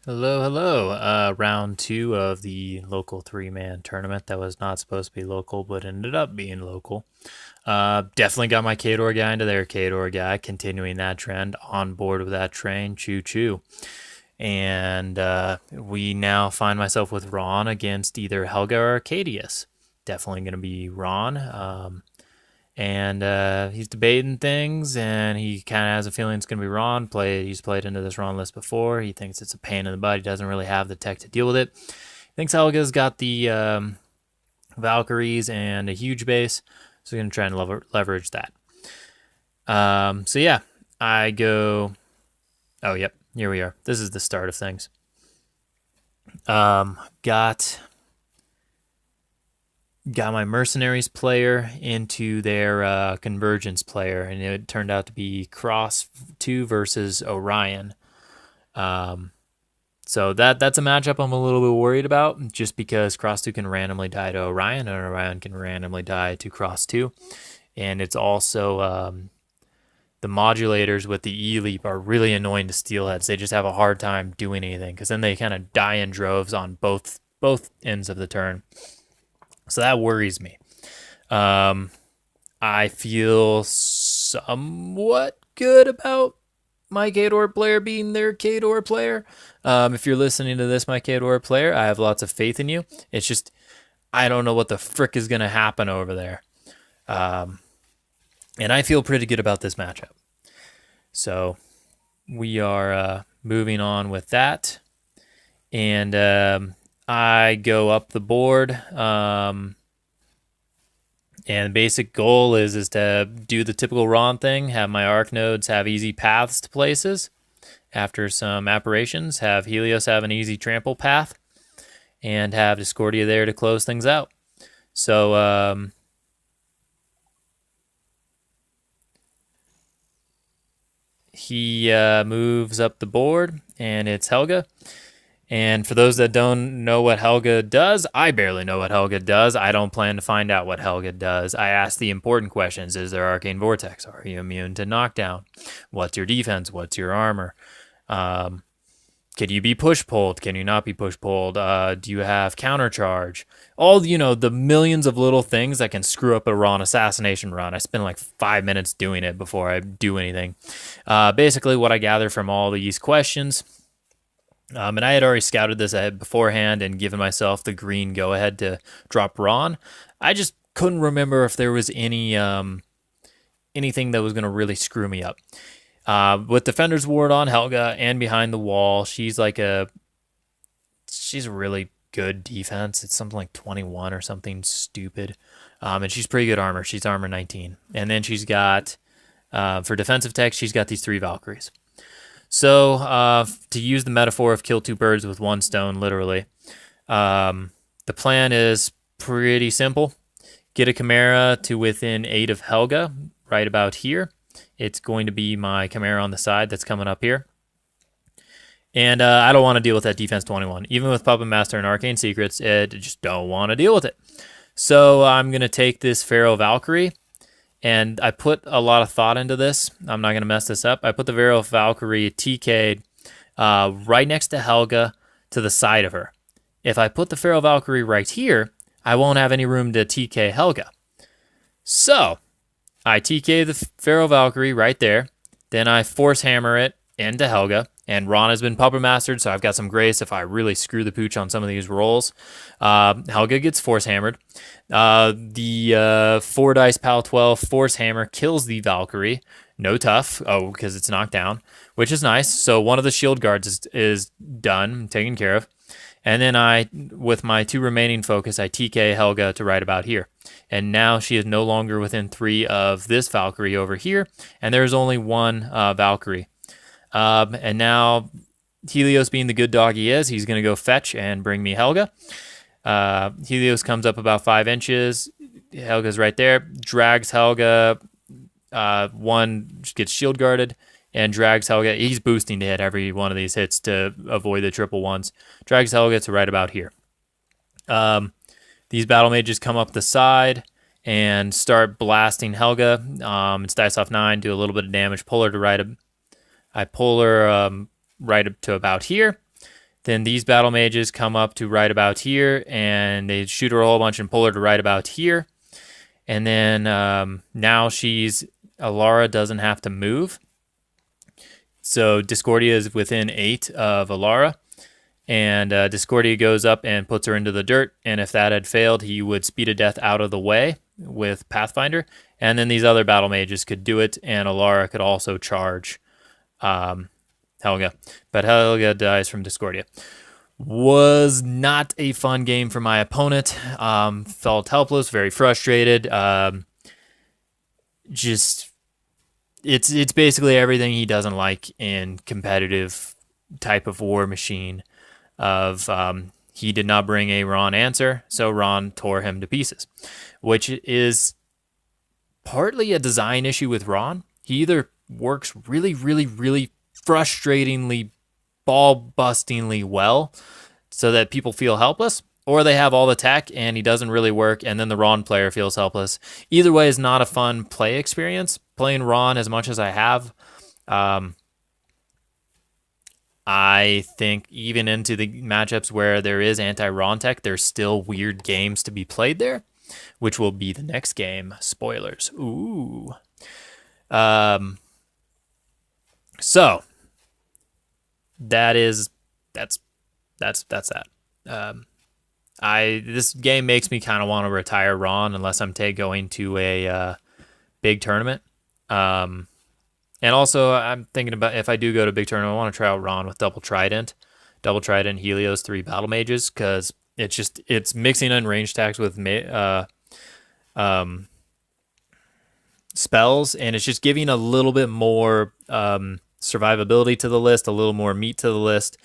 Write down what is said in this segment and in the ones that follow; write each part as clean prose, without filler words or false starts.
Hello, hello. Round two of the local three-man tournament that was not supposed to be local, but ended up being local. Definitely got my Kador guy into their Kador guy, continuing that trend, on board with that train, choo choo. And we now find myself with Rahn against either Helga or Arcadius. Definitely going to be Rahn. And he's debating things, and he kind of has a feeling it's going to be Ron. He's played into this Ron list before. He thinks it's a pain in the butt. He doesn't really have the tech to deal with it. He thinks Helga's got the Valkyries and a huge base, so he's going to try and leverage that. So yeah, I go. Oh, yep, here we are. This is the start of things. Got my mercenaries player into their convergence player, and it turned out to be Cross 2 versus Orion. So that's a matchup I'm a little bit worried about, just because Cross 2 can randomly die to Orion, and Orion can randomly die to Cross 2. And it's also the modulators with the E-Leap are really annoying to steelheads. They just have a hard time doing anything, because then they kind of die in droves on both ends of the turn. So that worries me. I feel somewhat good about my Kador player being their Kador player. If you're listening to this, my Kador player, I have lots of faith in you. It's just, I don't know what the frick is going to happen over there. And I feel pretty good about this matchup. So we are moving on with that. And I go up the board. And the basic goal is to do the typical Ron thing, have my arc nodes have easy paths to places. After some apparitions, have Helios have an easy trample path, and have Discordia there to close things out. So he moves up the board, and it's Helga. And for those that don't know what Helga does, I barely know what Helga does. I don't plan to find out what Helga does. I ask the important questions. Is there Arcane Vortex? Are you immune to knockdown? What's your defense? What's your armor? Can you be push-pulled? Can you not be push-pulled? Do you have countercharge? All, the millions of little things that can screw up a Ron assassination run. I spend like 5 minutes doing it before I do anything. Basically, what I gather from all these questions... and I had already scouted this ahead beforehand and given myself the green go-ahead to drop Ron. I just couldn't remember if there was anything that was going to really screw me up. With Defender's Ward on Helga and behind the wall, she's a really good defense. It's something like 21 or something stupid. And she's pretty good armor. She's armor 19. And then she's got, for defensive tech, she's got these 3 Valkyries. So, to use the metaphor of kill 2 birds with 1 stone, literally, the plan is pretty simple. Get a Chimera to within 8 of Helga, right about here. It's going to be my Chimera on the side that's coming up here. And I don't want to deal with that defense 21. Even with Puppet Master and Arcane Secrets, I just don't want to deal with it. So I'm going to take this Pharaoh Valkyrie. And I put a lot of thought into this. I'm not going to mess this up. I put the Pharaoh Valkyrie TK'd right next to Helga to the side of her. If I put the Pharaoh Valkyrie right here, I won't have any room to TK Helga. So I TK the Pharaoh Valkyrie right there. Then I force hammer it into Helga. And Ron has been puppet mastered, so I've got some grace if I really screw the pooch on some of these rolls. Helga gets force hammered. The 4 dice PAL 12 force hammer kills the Valkyrie. No tough. Oh, because it's knocked down, which is nice. So one of the shield guards is done, taken care of. And then with my 2 remaining focus, I TK Helga to right about here. And now she is no longer within 3 of this Valkyrie over here. And there's only 1 Valkyrie. And now Helios, being the good dog he is, he's going to go fetch and bring me Helga. Helios comes up about 5 inches. Helga's right there. Drags Helga. 1 gets shield guarded and drags Helga. He's boosting to hit every one of these hits to avoid the triple ones. Drags Helga to right about here. These battle mages come up the side and start blasting Helga. It's dice off 9, do a little bit of damage. Pull her to right. I pull her right up to about here. Then these battle mages come up to right about here, and they shoot her a whole bunch and pull her to right about here. And then now Alara doesn't have to move. So Discordia is within 8 of Alara. And Discordia goes up and puts her into the dirt. And if that had failed, he would speed a death out of the way with Pathfinder. And then these other battle mages could do it. And Alara could also charge Helga. But Helga dies from Discordia. Was not a fun game for my opponent. Felt helpless, very frustrated. It's basically everything he doesn't like in competitive type of war machine. He did not bring a Rahn answer, so Rahn tore him to pieces, which is partly a design issue with Rahn. He either works really, really, really frustratingly, ball-bustingly well so that people feel helpless, or they have all the tech and he doesn't really work, and then the Rahn player feels helpless. Either way is not a fun play experience. Playing Rahn as much as I have, I think even into the matchups where there is anti-Rahn tech, there's still weird games to be played there, which will be the next game. Spoilers. Ooh. So that's that. This game makes me kind of want to retire Rahn unless I'm going to a big tournament. And also, I'm thinking about if I do go to a big tournament, I want to try out Rahn with Double Trident, Helios, 3 Battle Mages, because it's mixing in range attacks with spells, and it's just giving a little bit more survivability to the list, a little more meat to the list,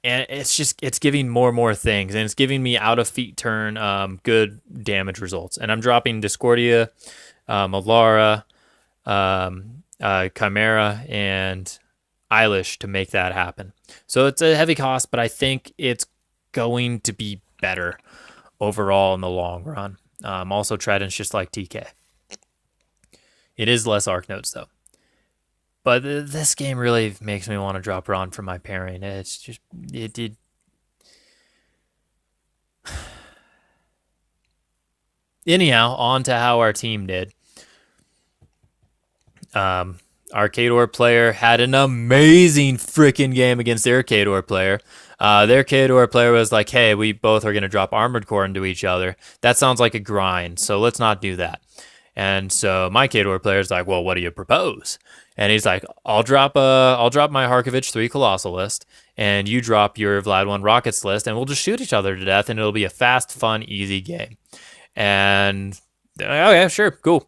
and it's giving more and more things, and it's giving me out of feet turn good damage results. And I'm dropping Discordia, Alara, Chimera, and Eilish to make that happen. So it's a heavy cost, but I think it's going to be better overall in the long run. Also, Trident's just like TK. It is less arc nodes, though. But this game really makes me want to drop Rahn from my pairing. It's just... It did... Anyhow, on to how our team did. Our Khador player had an amazing freaking game against their Khador player. Their Khador player was like, hey, we both are going to drop Armored Core into each other. That sounds like a grind, so let's not do that. And so my Khador player is like, well, what do you propose? And he's like, I'll drop my Harkovich 3 Colossal list, and you drop your Vlad 1 Rockets list, and we'll just shoot each other to death, and it'll be a fast, fun, easy game. And, okay, sure, cool.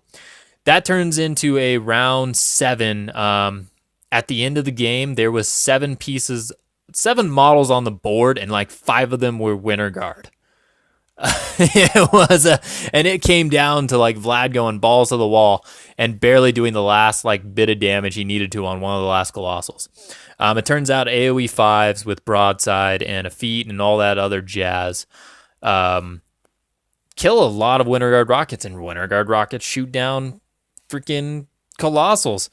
That turns into a round 7. At the end of the game, there was 7 models on the board, and like 5 of them were Winter Guard. And it came down to like Vlad going balls to the wall and barely doing the last like bit of damage he needed to on one of the last Colossals. It turns out AoE 5s with broadside and a feat and all that other jazz kill a lot of Winter Guard rockets, and Winter Guard rockets shoot down freaking Colossals.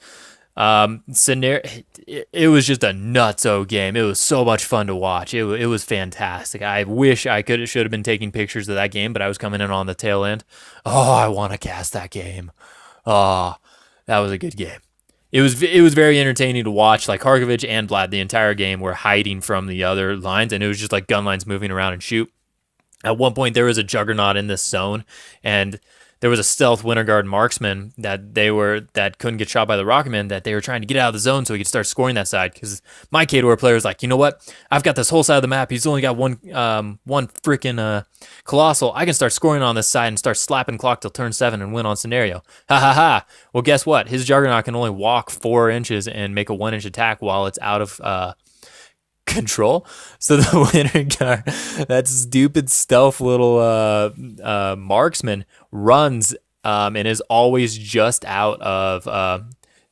It was just a nutso game. It was so much fun to watch. It was fantastic. I wish I should have been taking pictures of that game, but I was coming in on the tail end. Oh, I want to cast that game. Oh, that was a good game. It was very entertaining to watch. Like Harkovich and Vlad the entire game were hiding from the other lines, and it was just like gun lines moving around and shoot. At one point, there was a Juggernaut in this zone, and there was a stealth Winter Guard marksman that couldn't get shot by the Rocketman, that they were trying to get out of the zone so he could start scoring that side. Because my Khador player was like, you know what? I've got this whole side of the map. He's only got one freaking Colossal. I can start scoring on this side and start slapping clock till turn 7 and win on scenario. Ha ha ha. Well, guess what? His Juggernaut can only walk 4 inches and make a 1-inch attack while it's out of control. So the Winter Guard, that stupid stealth little marksman, runs and is always just out of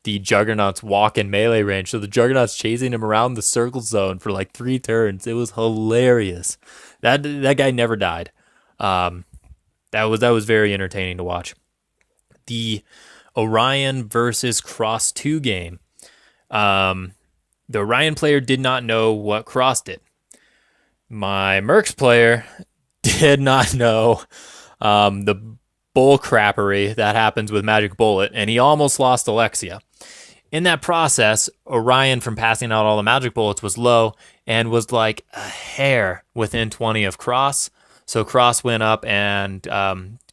the Juggernaut's walk and melee range. So the Juggernaut's chasing him around the circle zone for like 3 turns. It was hilarious. That guy never died. That was very entertaining to watch. The Orion versus Cross 2 game. The Orion player did not know what Cross did. My Mercs player did not know the bull crappery that happens with Magic Bullet, and he almost lost Alexia. In that process, Orion from passing out all the Magic Bullets was low and was like a hair within 20 of Cross. So Cross went up and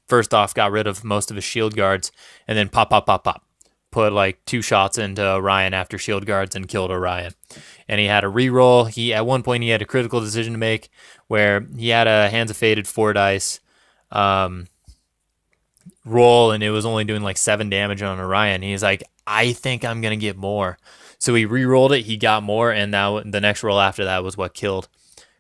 first off got rid of most of his shield guards, and then pop, pop, pop, pop. Put like 2 shots into Orion after shield guards and killed Orion. And he had a reroll. At one point he had a critical decision to make where he had a Hands of Faded 4 dice roll, and it was only doing like 7 damage on Orion. He's like, I think I'm gonna get more. So he re-rolled it. He got more, and now the next roll after that was what killed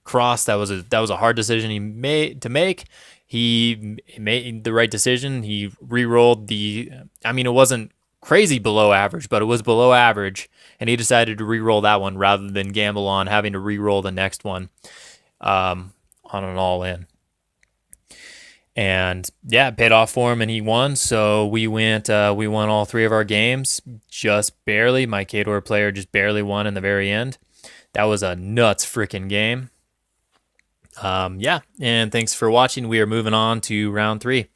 Cross. That was a hard decision he made to make. He made the right decision. He re-rolled the. I mean, it wasn't crazy below average, but it was below average, and he decided to re-roll that one rather than gamble on having to re-roll the next one on an all-in. And yeah, it paid off for him, and he won. So we won all 3 of our games, just barely. My Khador player just barely won in the very end. That was a nuts freaking game. Yeah, and thanks for watching. We are moving on to round 3.